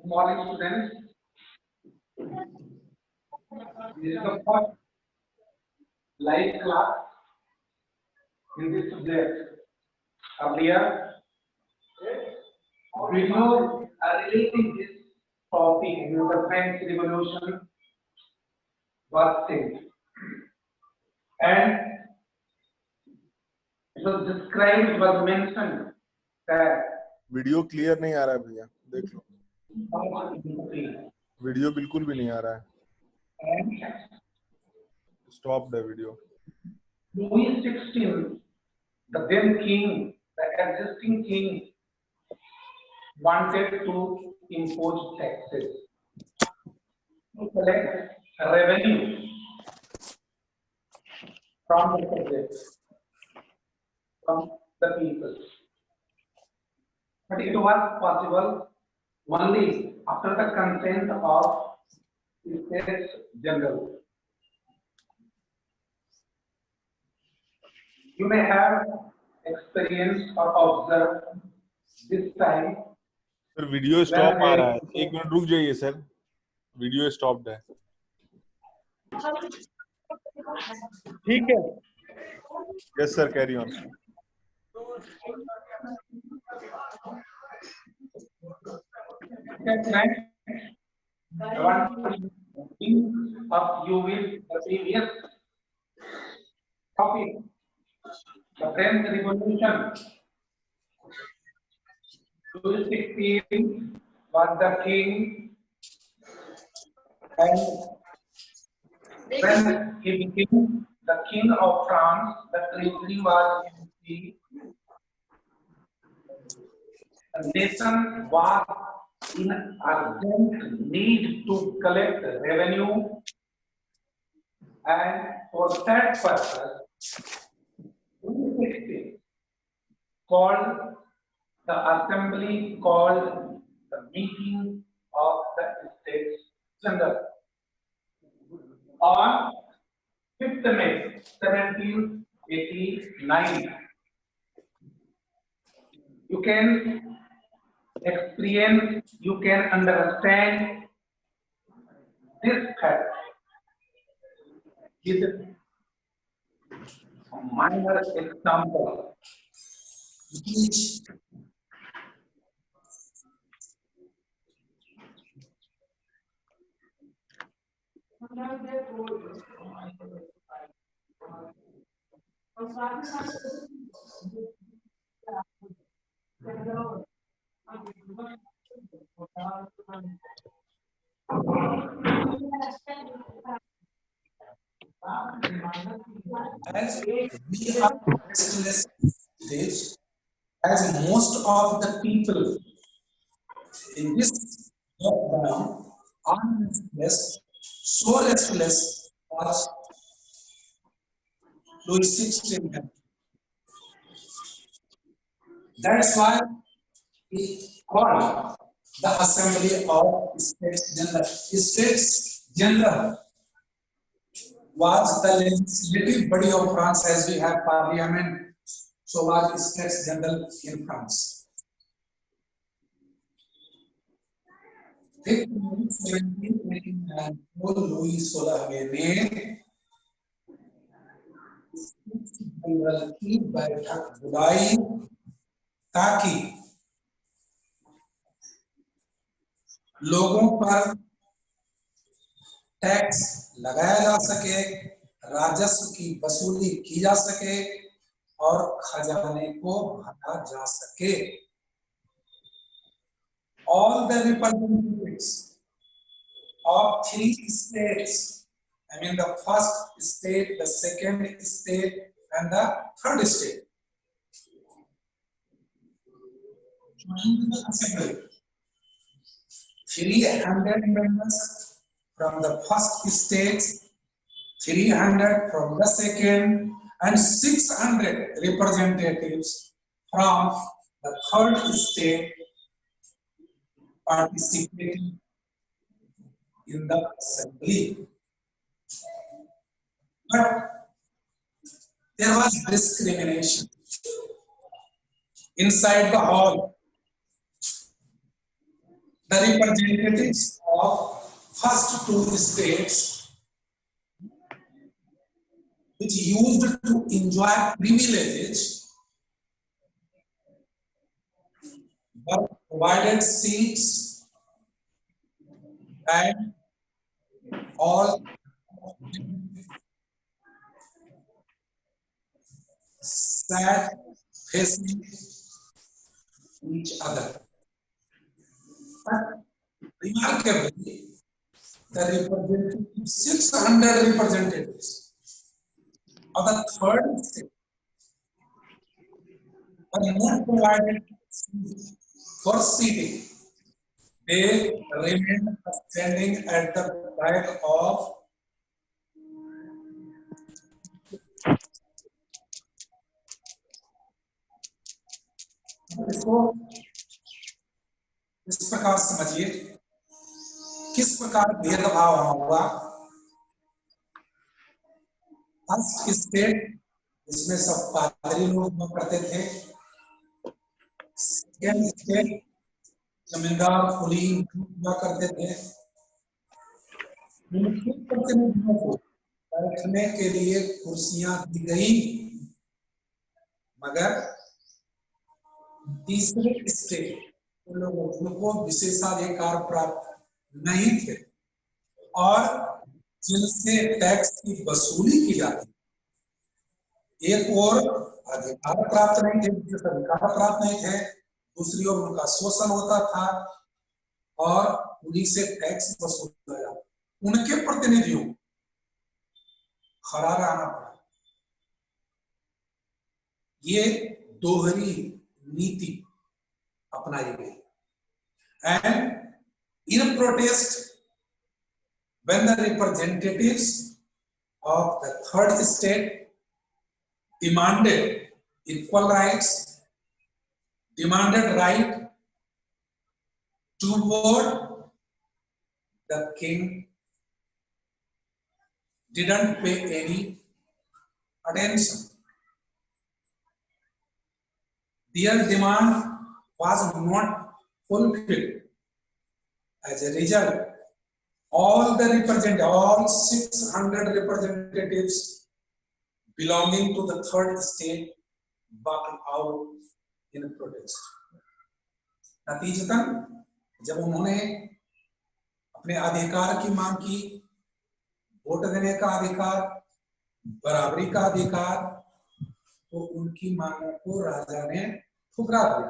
Good morning, students. This is the first live class in this subject. Earlier, videos are relating this topic in the French Revolution was seen, and it was described, it was mentioned that video clear नहीं आ रहा है भैया, देख लो video बिल्कुल भी नहीं आ रहा है, stop the video. Louis XVI, the then king, the existing king, wanted to impose taxes to collect revenue from the subjects, from the people. But it was possible only after the consent of the States General. You may have experienced or observed this time. Sir video stop आ रहा है, एक minute रुक जाइए sir, video stopped है। ठीक है। Yes sir, carry on. Of you with the previous topic, the French Revolution. Louis XVI was the king, and when he became the king of France, the treasury was empty. The nation was in urgent need to collect revenue, and for that purpose, Louis XVI called the assembly, called the meeting of the States General on 5th May 1789. You can experience, you can understand this fact with a minor example. As we are restless stage, as most of the people in this lockdown are restless, so restless was Louis XVI. That's why he called the Assembly of States General. States General was the legislative body of France, as we have parliament, so was States General in France. 1789 को Louis 16वें ने general की बैठक बुलाई ताकि लोगों पर tax लगाया जा सके, राजस्व की वसूली की जा सके और खजाने को भरा जा सके। All the representatives of 3 states, I mean the first state, the second state and the third state, joined the assembly. 300 members from the first state, 300 from the second, and 600 representatives from the third state participating in the assembly. But there was discrimination inside the hall. the representatives of first two states which used to enjoy privileges were provided seats and all sat facing each other. But remarkably, the representatives, 600 representatives of the third state were not provided for seating. They remained standing at the back of इसको इस प्रकार समझिए किस प्रकार भेदभाव हुआ। First state इसमें सब पादरी लोग हुआ करते थे। सेकेंड स्टेट जमींदार कुलीन हुआ करते थे। उनके प्रतिनिधियों को बैठने के लिए कुर्सियां दी गई, मगर तीसरे स्टेट लोगों को विशेषाधिकार प्राप्त नहीं थे और जिनसे टैक्स की वसूली की जाती, एक और अधिकार प्राप्त नहीं थे, अधिकार प्राप्त नहीं थे, दूसरी ओर उनका शोषण होता था और उन्हीं से टैक्स वसूला जाता। उनके प्रतिनिधियों खड़ा रहना पड़ा। ये दोहरी नीति अपनाई गई। And in protest, when the representatives of the third state demanded equal rights, demanded right to vote, the king didn't pay any attention. Their demand was not fulfilled. As a result, all 600 representatives belonging to the third state backed out in protest. नतीजतन जब उन्होंने अपने अधिकार की मांग की, vote देने का अधिकार, बराबरी का अधिकार, तो उनकी मांगों को राजा ने ठुकरा दिया।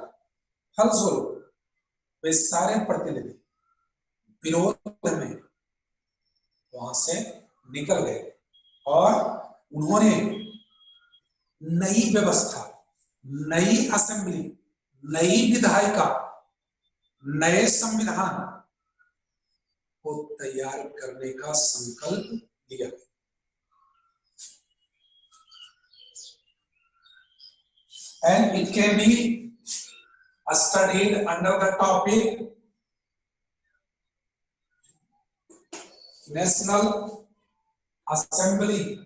फलस्वरूप वे सारे प्रतिनिधि विरोध में वहां से निकल गए और उन्होंने नई व्यवस्था, नई असेंबली, नई विधायिका, नए संविधान को तैयार करने का संकल्प लिया। And it can be studied under the topic National Assembly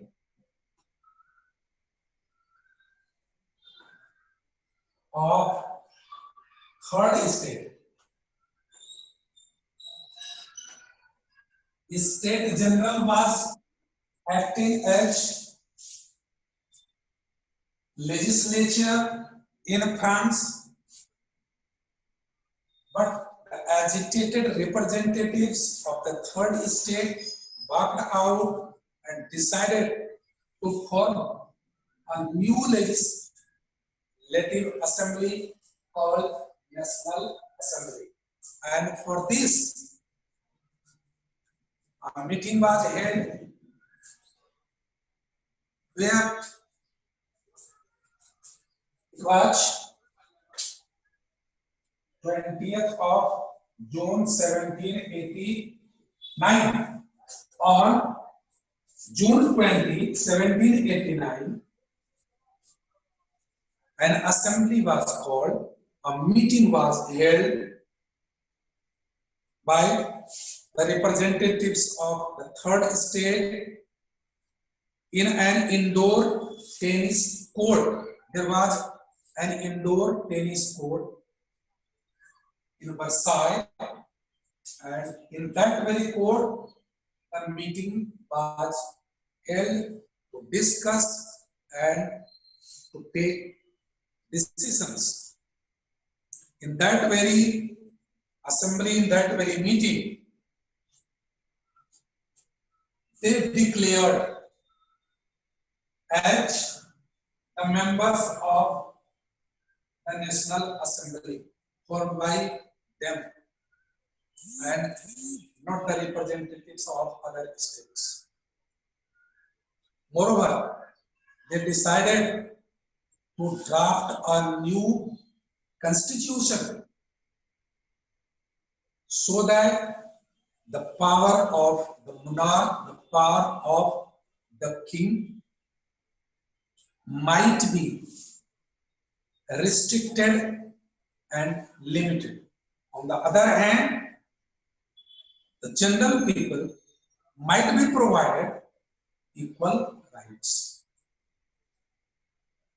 of third state. The State General was acting as legislature in France, but the agitated representatives of the third state backed out and decided to form a new legislative assembly called National Assembly. And for this, a meeting was held where it was 20th of June 1789. On June 20, 1789, an assembly was called, a meeting was held by the representatives of the third state in an indoor tennis court. There was an indoor tennis court in Versailles, and in that very court, a meeting was held to discuss and to take decisions. In that very assembly, in that very meeting, they declared as the members of the National Assembly formed by them and not the representatives of other states. Moreover, they decided to draft a new constitution so that the power of the monarch, the power of the king might be restricted and limited. On the other hand, the general people might be provided equal rights.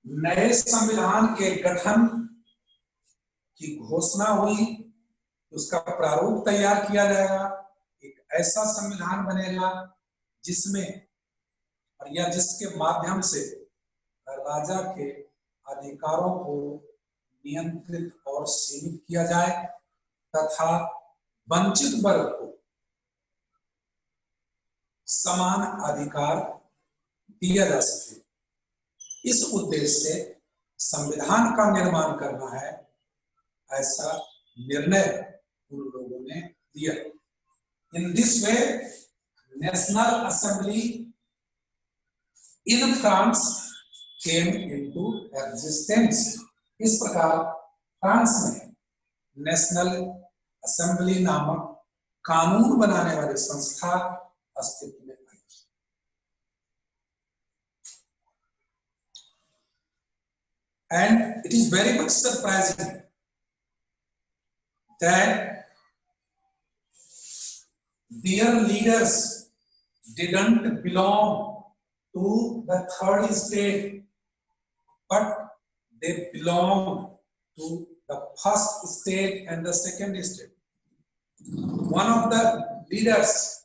नए संविधान के गठन की घोषणा हुई, उसका प्रारूप तैयार किया जाएगा, एक ऐसा संविधान बनेगा जिसमें और या जिसके माध्यम से राजा के अधिकारों को नियंत्रित और सीमित किया जाए तथा वंचित वर्ग को समान अधिकार दिया जा सके। इस उद्देश्य से संविधान का निर्माण करना है, ऐसा निर्णय उन लोगों ने दिया। In this way national assembly in France came into existence. इस प्रकार फ्रांस में नेशनल असेंबली नामक कानून बनाने वाली संस्था अस्तित्व में आई। And it is very much surprising that their leaders didn't belong to the third state, but they belong to the first state and the second state. One of the leaders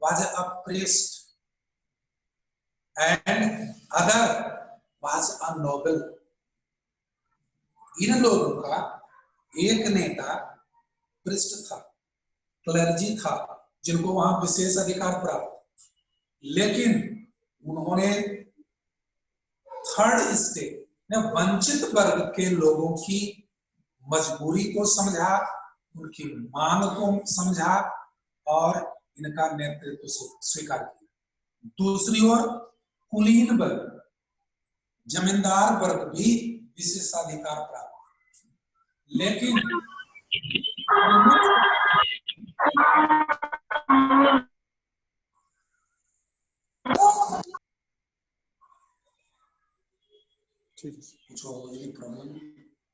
was a priest and other was a noble. इन लोगों का एक नेता पृष्ठ था, clergy था, जिनको वहां विशेष अधिकार प्राप्त, लेकिन उन्होंने थर्ड स्टेट ने वंचित वर्ग के लोगों की मजबूरी को समझा, उनकी मांग को समझा और इनका नेतृत्व स्वीकार किया। दूसरी ओर कुलीन वर्ग, जमींदार वर्ग भी विशेषाधिकार प्राप्त, लेकिन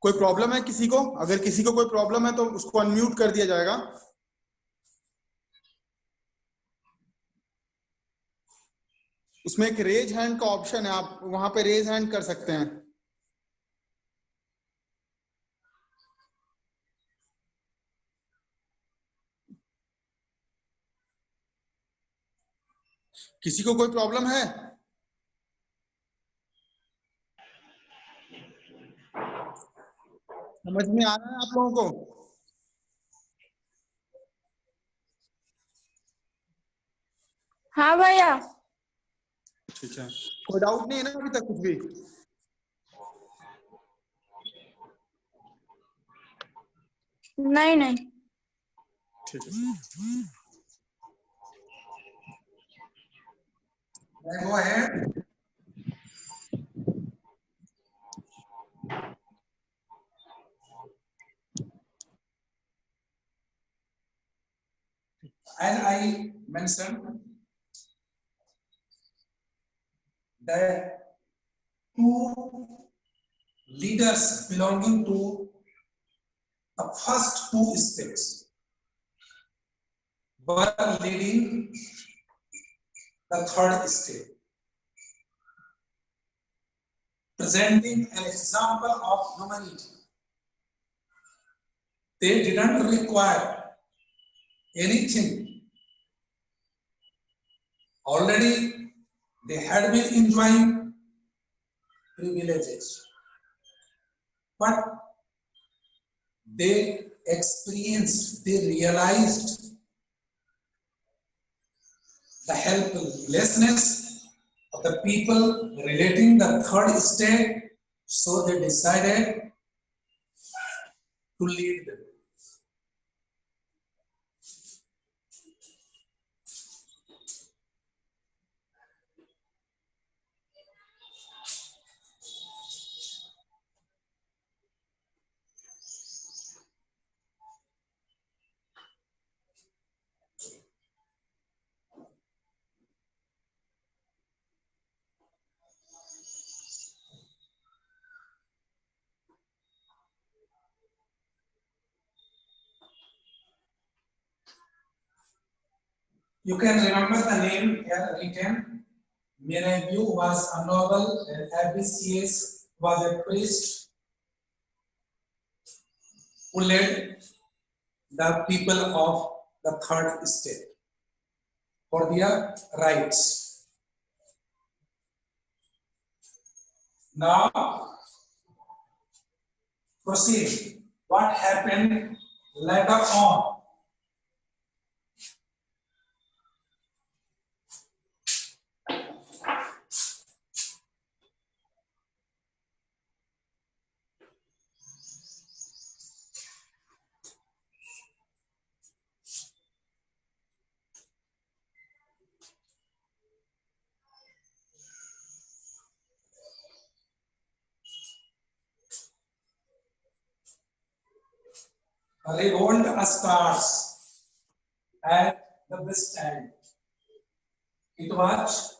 कोई प्रॉब्लम है किसी को? अगर किसी को कोई प्रॉब्लम है तो उसको अनम्यूट कर दिया जाएगा। उसमें एक रेज हैंड का ऑप्शन है, आप वहां पे रेज हैंड कर सकते हैं। किसी को कोई प्रॉब्लम है? समझ में आ रहा है आप लोगों को? हाँ भैया। ठीक है, कोई डाउट नहीं है ना अभी तक कुछ भी? नहीं नहीं। ठीक है, go ahead. As I mentioned, the two leaders belonging to the first two states were leading the third state, presenting an example of humanity. They didn't require anything. Already they had been enjoying privileges, but they experienced, they realized the helplessness of the people relating the third state, so they decided to lead them. You can remember the name here written. Mirabeau was a noble and Abyssius was a priest who led the people of the third state for their rights. Now, proceed. What happened later on? Revolt starts at the West End. It was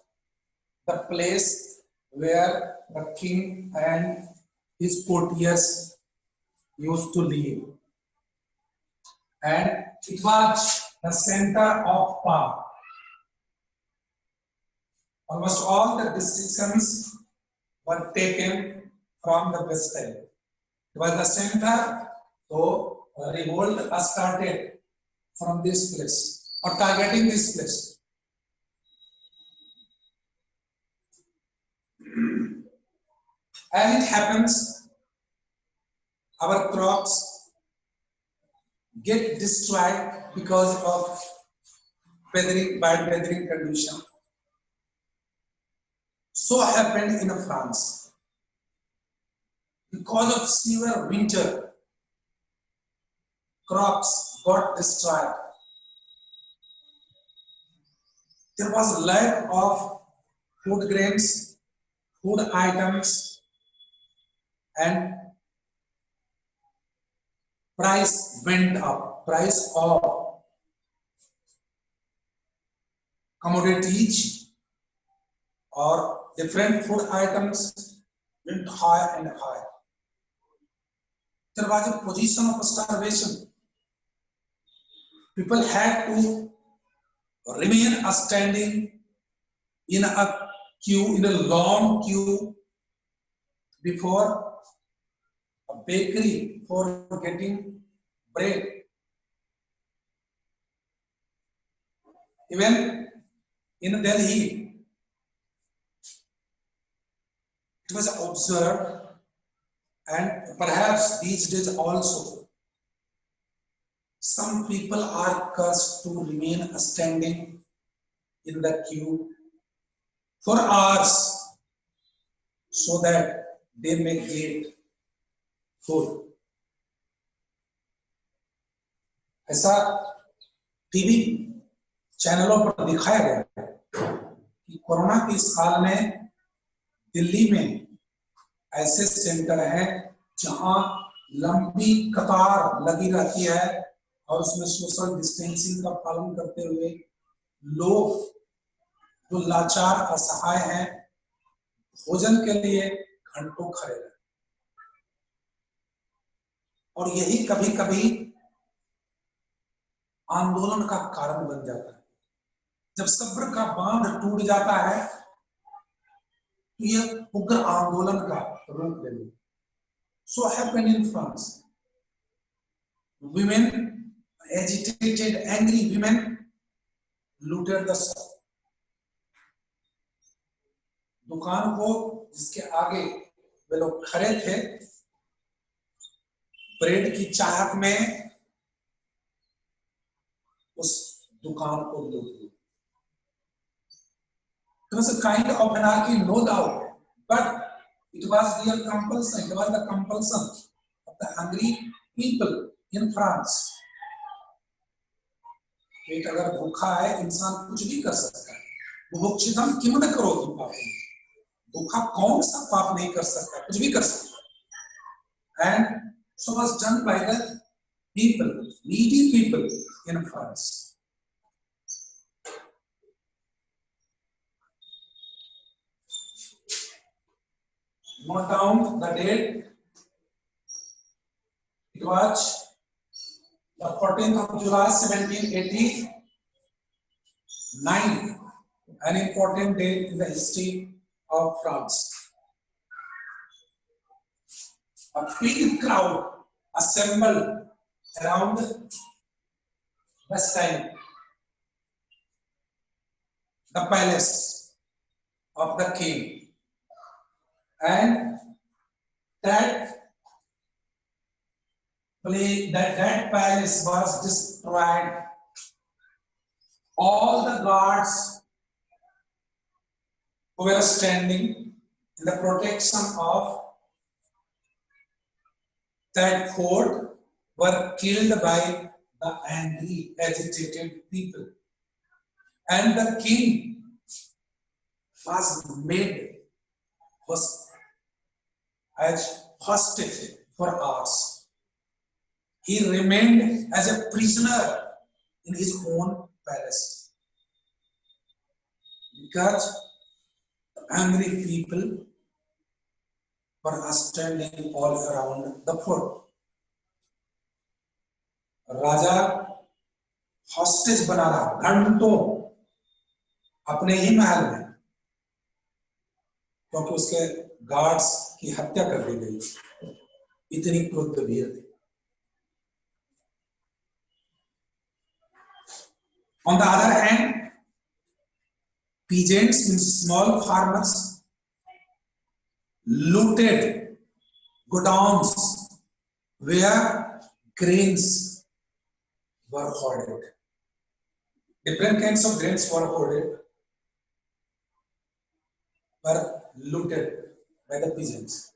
the place where the king and his courtiers used to live, and it was the center of power. Almost all the decisions were taken from the West End. It was the center, so a revolt started from this place or targeting this place. As it happens, our crops get destroyed because of bad weathering condition. So happened in France. Because of severe winter, crops got destroyed. There was lack of food grains, food items, and price went up. Price of commodities or different food items went higher and higher. There was a position of starvation. People had to remain standing in a queue, in a long queue, before a bakery for getting bread. Even in Delhi, it was observed, and perhaps these days also, some people are cursed to remain standing in the queue for hours so that they may get food. ऐसा TV चैनलों पर दिखाया गया है कि corona के इस काल में दिल्ली में ऐसे सेंटर हैं जहां लंबी कतार लगी रहती है और उसमें सोशल डिस्टेंसिंग का पालन करते हुए लोग जो लाचार असहाय हैं भोजन के लिए घंटों खड़े रहते, और यही कभी कभी आंदोलन का कारण बन जाता है। जब सब्र का बांध टूट जाता है तो यह उग्र आंदोलन का रूप ले लेता। So happened in France. Women agitated, angry women looted the shop. दुकान को जिसके आगे वे लोग खड़े थे, ब्रेड की चाहत में उस दुकान को लूट लिया. It was a kind of anarchy, no doubt, but it was their compulsion. It was the compulsion of the hungry people in France. पेट अगर भूखा है, इंसान कुछ भी कर सकता है. बुभुक्षितम किम न करोति पापम. भूखा कौन सा पाप नहीं कर सकता, कुछ भी कर सकता है. And so was done by the people, needy people in France. Note down the date. It was the 14th of July 1789, an important date in the history of France. A big crowd assembled around Bastille, the palace of the king, and that palace was destroyed. All the guards who were standing in the protection of that fort were killed by the angry, agitated people. And the king was made as hostage for hours. He remained as a prisoner in his own palace because the angry people were standing all around the fort. Raja hostage बना रहा घंटों अपने ही महल में, क्योंकि उसके guards की हत्या कर दी गई. इतनी क्रुद्ध वीर थी. On the other hand, peasants and small farmers looted godowns where grains were hoarded. Different kinds of grains were hoarded, were looted by the peasants.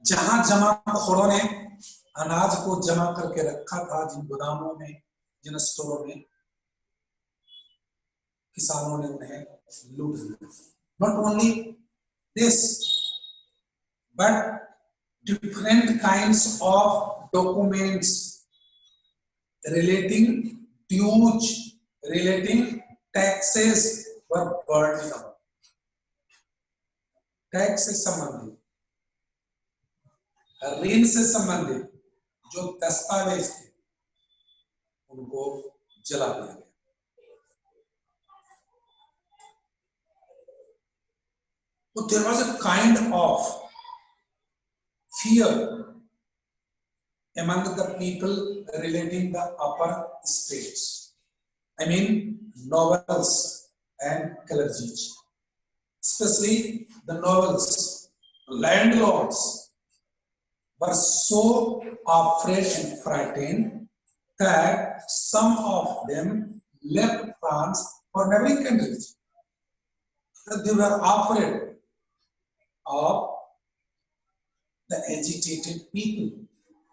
जहां जमाखोरों ने अनाज को जमा करके रखा था, जिन गोदामों में, जिन स्टोरों में, किसानों ने उन्हें लूट लिया. Not only this, but different kinds of documents relating dues, relating taxes were burned down. Tax से संबंधित, ऋण से संबंधित जो दस्तावेज थे उनको जला दिया गया. So there was a kind of fear among the people relating the upper states. I mean nobles and clergy. Especially the nobles, landlords were so afraid and frightened that some of them left France for neighboring countries. They were afraid of the agitated people.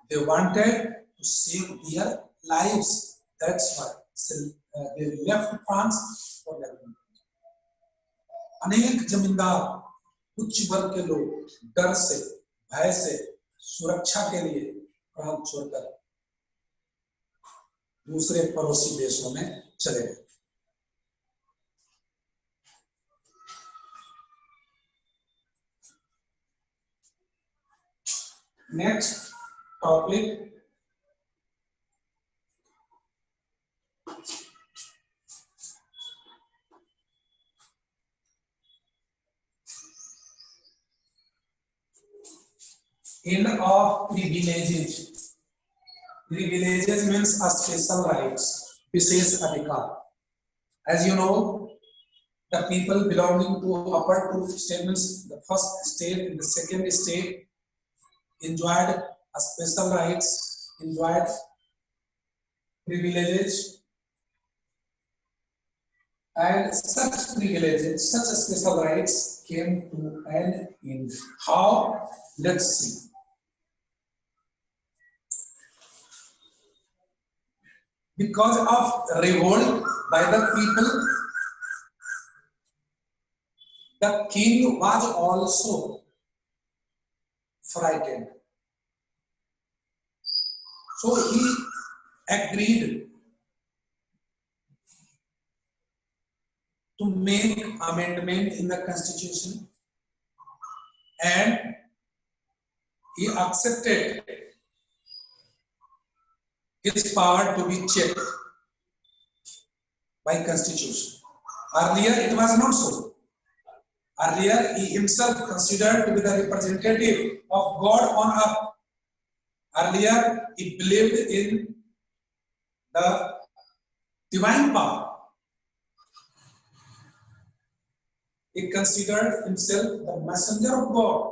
They wanted to save their lives. That's why they left France for neighboring countries. अनेक जमींदार, उच्च वर्ग के लोग डर से, भय से, सुरक्षा के लिए प्रांत छोड़कर दूसरे पड़ोसी देशों में चले गए. Next topic, end of privileges Privileges means a special rights, विशेष अधिकार. As you know, the people belonging to upper two statements, the first state and the second state, enjoyed a special rights, enjoyed privileges, and such privileges, such special rights came to an end. How? Let's see. Because of revolt by the people, the king was also frightened. So he agreed to make amendment in the constitution, and he accepted his power to be checked by constitution. Earlier it was not so. Earlier he himself considered to be the representative of God on earth. Earlier he believed in the divine power. He considered himself the messenger of God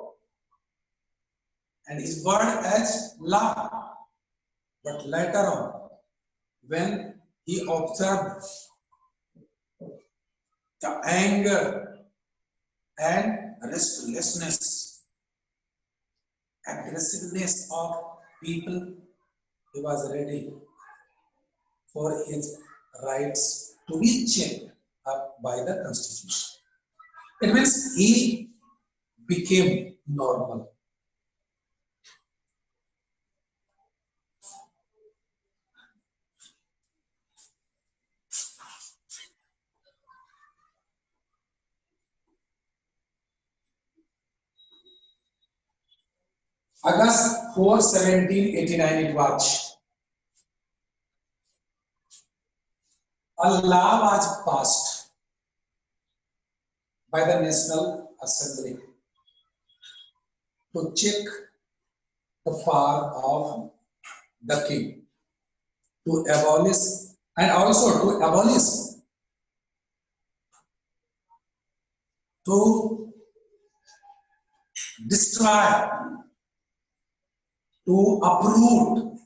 and his word as law. But later on, when he observed the anger and restlessness, aggressiveness of people, he was ready for his rights to be checked up by the constitution. It means he became normal. August 4, 1789 it was. A law was passed by the National Assembly to check the power of the king, to abolish and also to abolish, to destroy, to uproot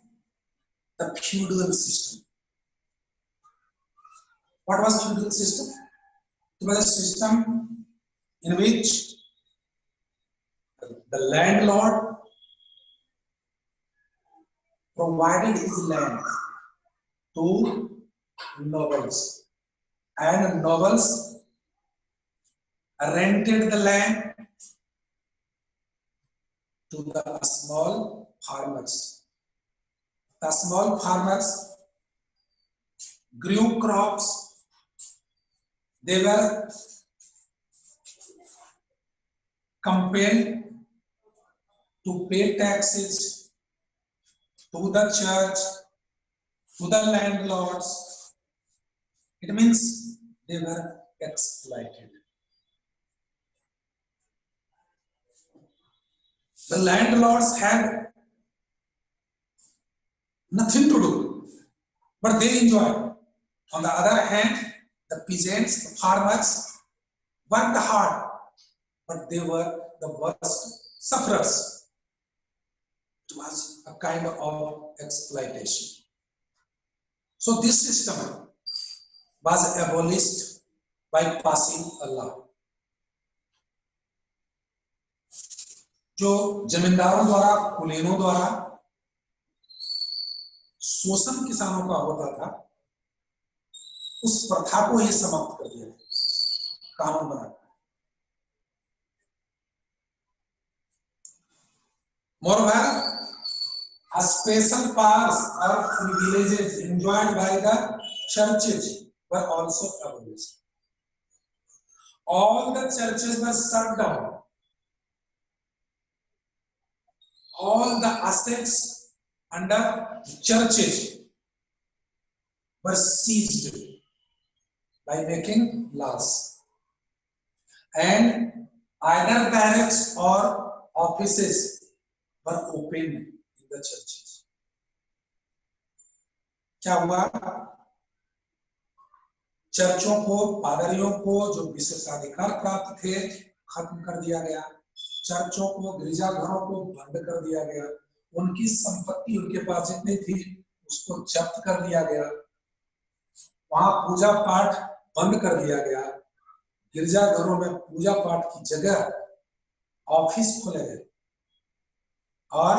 the feudal system. What was feudal system? It was a system in which the landlord provided his land to nobles, and nobles rented the land to the small farmers. The small farmers grew crops. They were compelled to pay taxes to the church, to the landlords. It means they were exploited. The landlords had nothing to do, but they enjoyed. On the other hand, the peasants, the farmers, worked hard, but they were the worst sufferers. It was a kind of exploitation. So this system was abolished by passing a law. जो जमींदारों द्वारा, कुलीनों द्वारा शोषण किसानों का होता था, उस प्रथा को ही समाप्त कर दिया, कानून बना। Moreover, a special powers or privileges enjoyed by the churches were also abolished. All the churches were shut down. All the assets under churches were seized by making laws, and either barracks or offices were opened in the churches. क्या हुआ, चर्चों को, पादरियों को जो विशेषाधिकार प्राप्त थे खत्म कर दिया गया, चर्चों को, गिरजाघरों को बंद कर दिया गया, उनकी संपत्ति उनके पास जितनी थी उसको जब्त कर दिया गया, वहां पूजा पाठ बंद कर दिया गया, गिरजाघरों में पूजा पाठ की जगह ऑफिस खोले गए और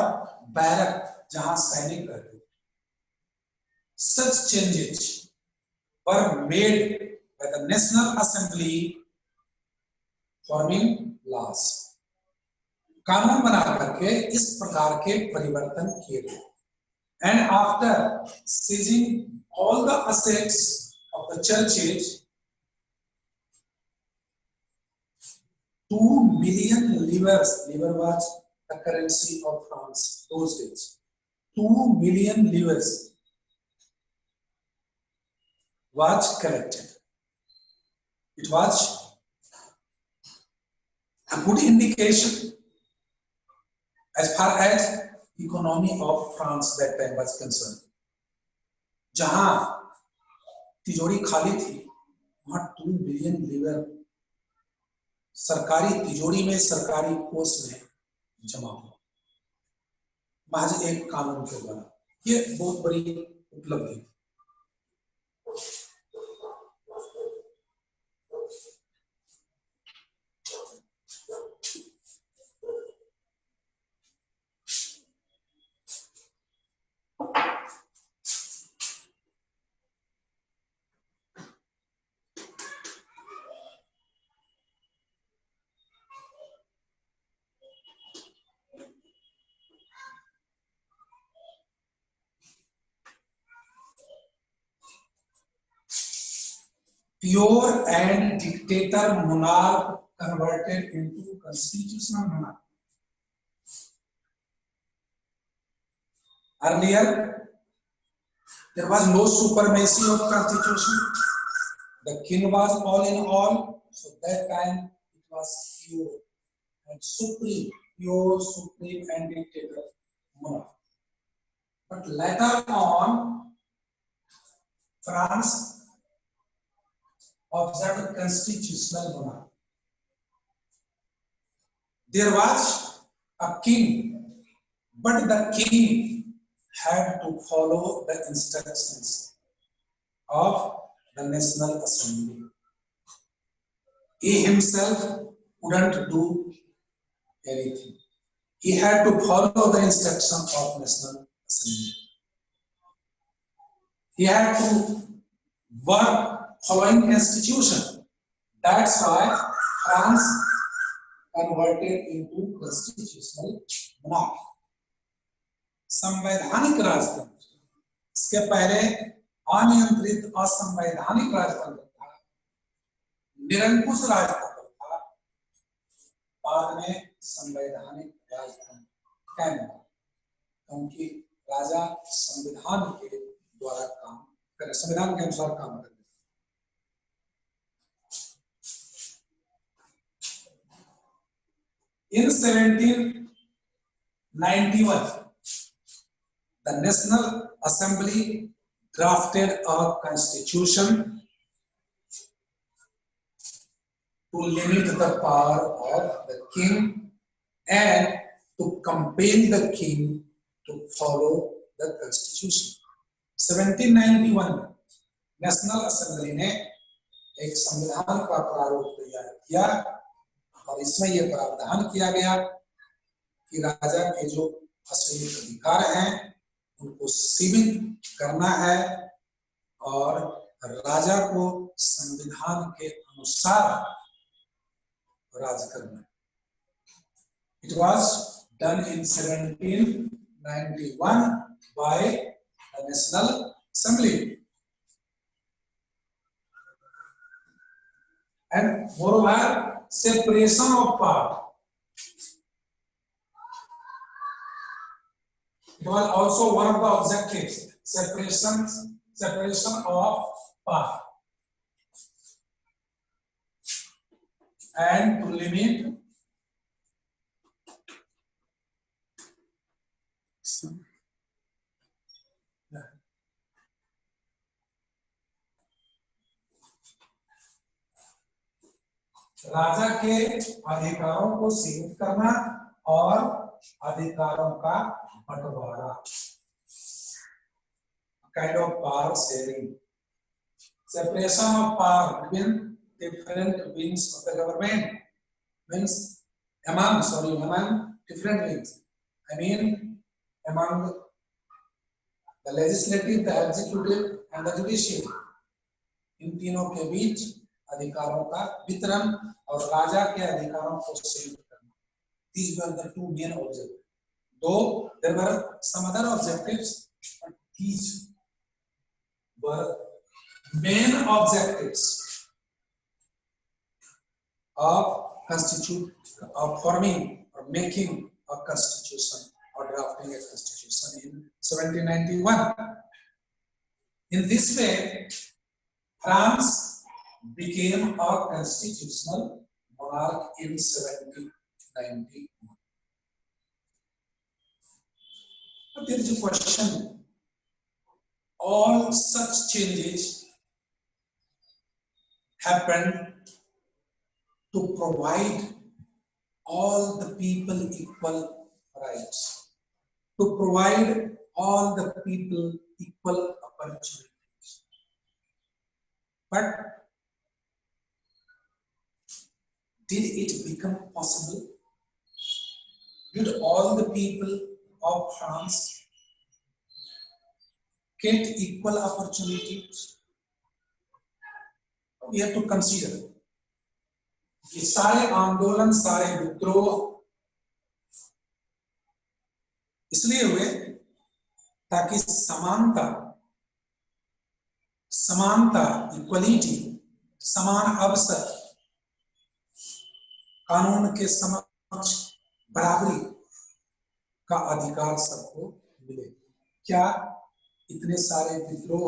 बैरक जहां सैनिक रहते थे। Such changes were made by the National Assembly forming laws. कानून बना करके इस प्रकार के परिवर्तन किए गए। And after seizing all the assets of the churches, 2 million livres, livre was the currency of France those days. 2 million livres was collected. It was a good indication as far as economy of France that time was concerned. जहां तिजोरी खाली थी वहां 2 million liver सरकारी तिजोरी में, सरकारी कोष में जमा हुआ, महज एक कानून के द्वारा। ये बहुत बड़ी उपलब्धि थी। Pure and dictator monarch converted into constitutional monarch. Earlier, there was no supremacy of constitution. The king was all in all, so that time it was pure and supreme, pure, supreme and dictator monarch. But later on, France observed constitutional monarch. There was a king, but the king had to follow the instructions of the National Assembly. He himself couldn't do anything. He had to follow the instruction of National Assembly. He had to work following constitution. That's why France converted into constitutional monarchy. संवैधानिक राजतंत्र, इसके पहले अनियंत्रित असंवैधानिक राजतंत्र था, निरंकुश राजतंत्र था, बाद में संवैधानिक राजतंत्र कायम हुआ, क्योंकि राजा संविधान के द्वारा काम करे, संविधान के अनुसार काम करे। In 1791, the National Assembly drafted a constitution to limit the power of the king and to compel the king to follow the constitution. 1791 national assembly ने एक संविधान का प्रारूप तैयार किया और इसमें यह प्रावधान किया गया कि राजा के जो असीमित अधिकार हैं उनको सीमित करना है और राजा को संविधान के अनुसार राज करना है। It was done in 1791 by the National Assembly. And moreover, separation of power. It was also one of the objectives, separation of power. And to limit राजा के अधिकारों को सीमित करना और अधिकारों का बंटवारा, kind of power sharing, separation of power between different wings of the government, means among different wings. I mean among the legislative, the executive and the judiciary. इन तीनों के बीच अधिकारों का वितरण और राजा के अधिकारों को सीमित करना. These were the two main objectives. Though there were some other objectives, but these were main objectives of forming or making a constitution or drafting a constitution in 1791. In this way, France became a constitutional monarch in 1791. But there is a question: all such changes happened to provide all the people equal rights, to provide all the people equal opportunities. But did it become possible? Did all the people of France get equal opportunities? We have to consider ये सारे आंदोलन, सारे विद्रोह इसलिए हुए ताकि समानता, equality, समान अवसर, कानून के समक्ष बराबरी का अधिकार सबको मिले. क्या इतने सारे विद्रोह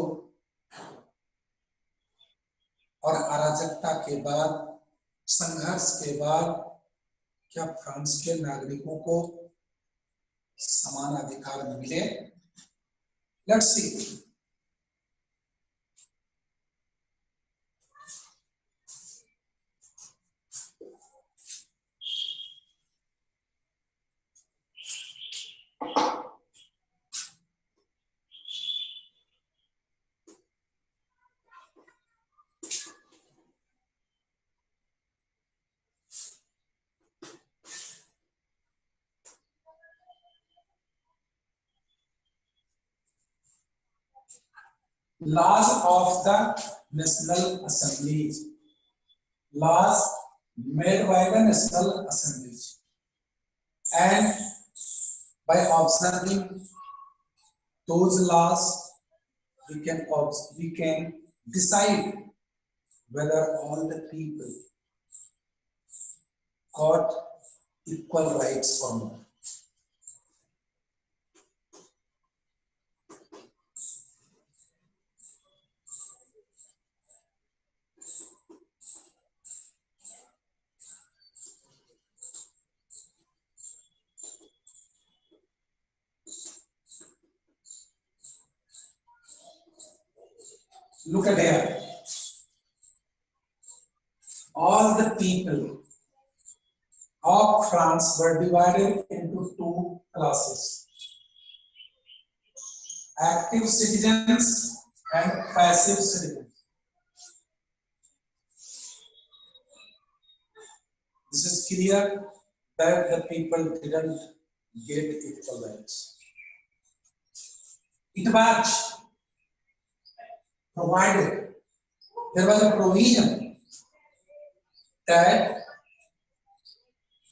और अराजकता के बाद, संघर्ष के बाद, क्या फ्रांस के नागरिकों को समान अधिकार मिले? Let's see. Laws of the National Assemblies, laws made by the National Assemblies, and by observing those laws we can decide whether all the people got equal rights or not. Look at here. All the people of France were divided into two classes: active citizens and passive citizens. This is clear that the people didn't get equal rights. It was provided, there was a provision that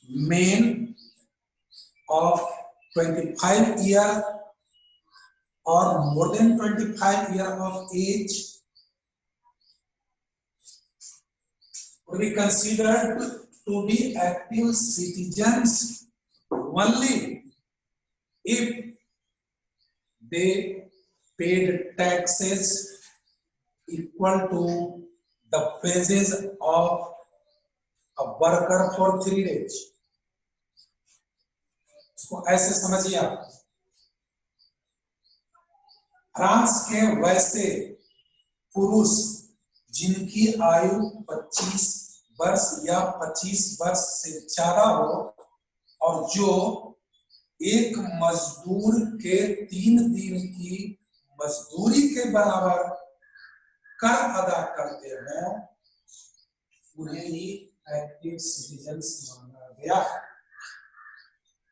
men of 25 years or more than 25 years of age would be considered to be active citizens only if they paid taxes equal to the wages of a worker for 3 days. इसको ऐसे समझिए आप. France के वैसे पुरुष जिनकी आयु 25 वर्ष या 25 वर्ष से ज्यादा हो और जो एक मजदूर के 3 दिन की मजदूरी के बराबर कर अदा करते हैं उन्हें ही एक्टिव सिटीजन्स माना गया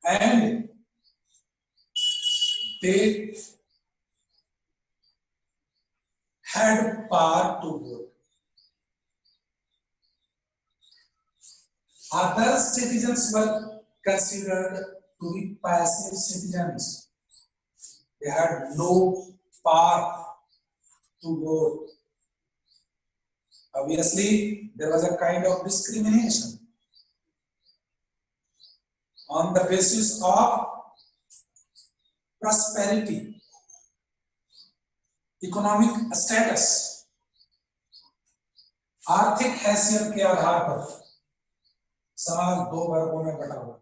and they had power to vote. Other citizens were considered to be passive citizens. They had no power to vote. Obviously, there was a kind of discrimination on the basis of prosperity, economic status, आर्थिक हैसियत के आधार पर समाज 2 वर्गों में बटा हुआ।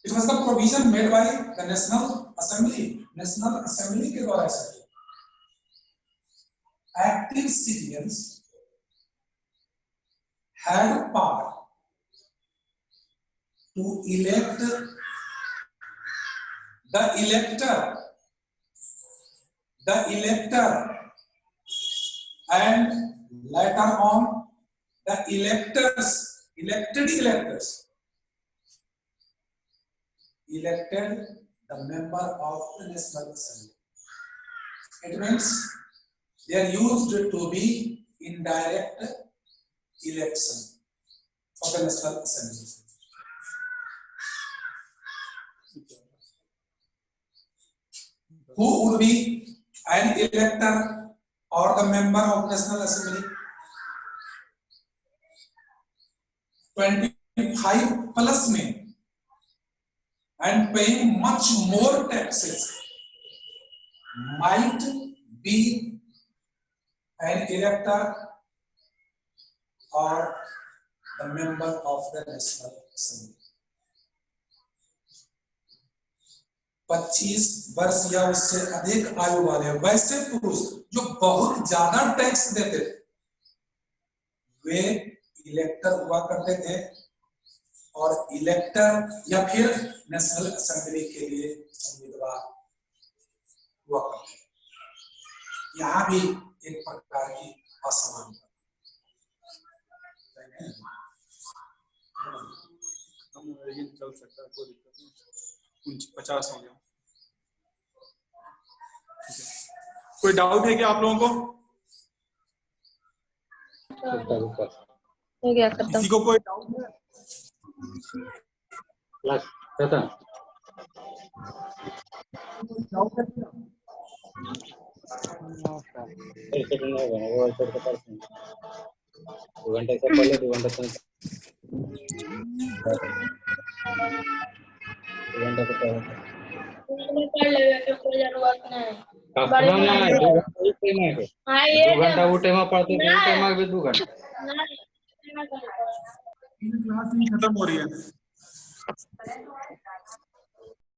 It was the provision made by the National Assembly के द्वारा ऐसा किया। Active citizens had power to elect the elector and later on the elected electors elected the member of the National Assembly. It means they are used to be indirect election of the National Assembly. Who would be an elector or the member of National Assembly? 25 plus men and paying much more taxes might be an elector or the member of the National Assembly. 25 वर्ष या उससे अधिक आयु वाले वैसे पुरुष जो बहुत ज्यादा टैक्स देते थे वे इलेक्टर हुआ करते थे और इलेक्टर या फिर नेशनल असेंबली के लिए उम्मीदवार हुआ करते थे। यहाँ भी एक प्रकार की असमानता। चल सकता है, कोई दिक्कत नहीं। 50 हो गया। कोई डाउट है क्या आप लोगों को? हो गया खत्म। किसी को कोई डाउट है? क्लास खत्म। डाउट है क्या? वो 2 घंटे से पहले 2 घंटे से 2 घंटे से पहले कर लेवे के कोई जरूरत नहीं। कस्टमर ना है 2 घंटे टाइम है। हां ये 2 घंटा वो टाइम पढ़ते हैं, टाइम भी 2 घंटे। क्लास नहीं खत्म हो रही है।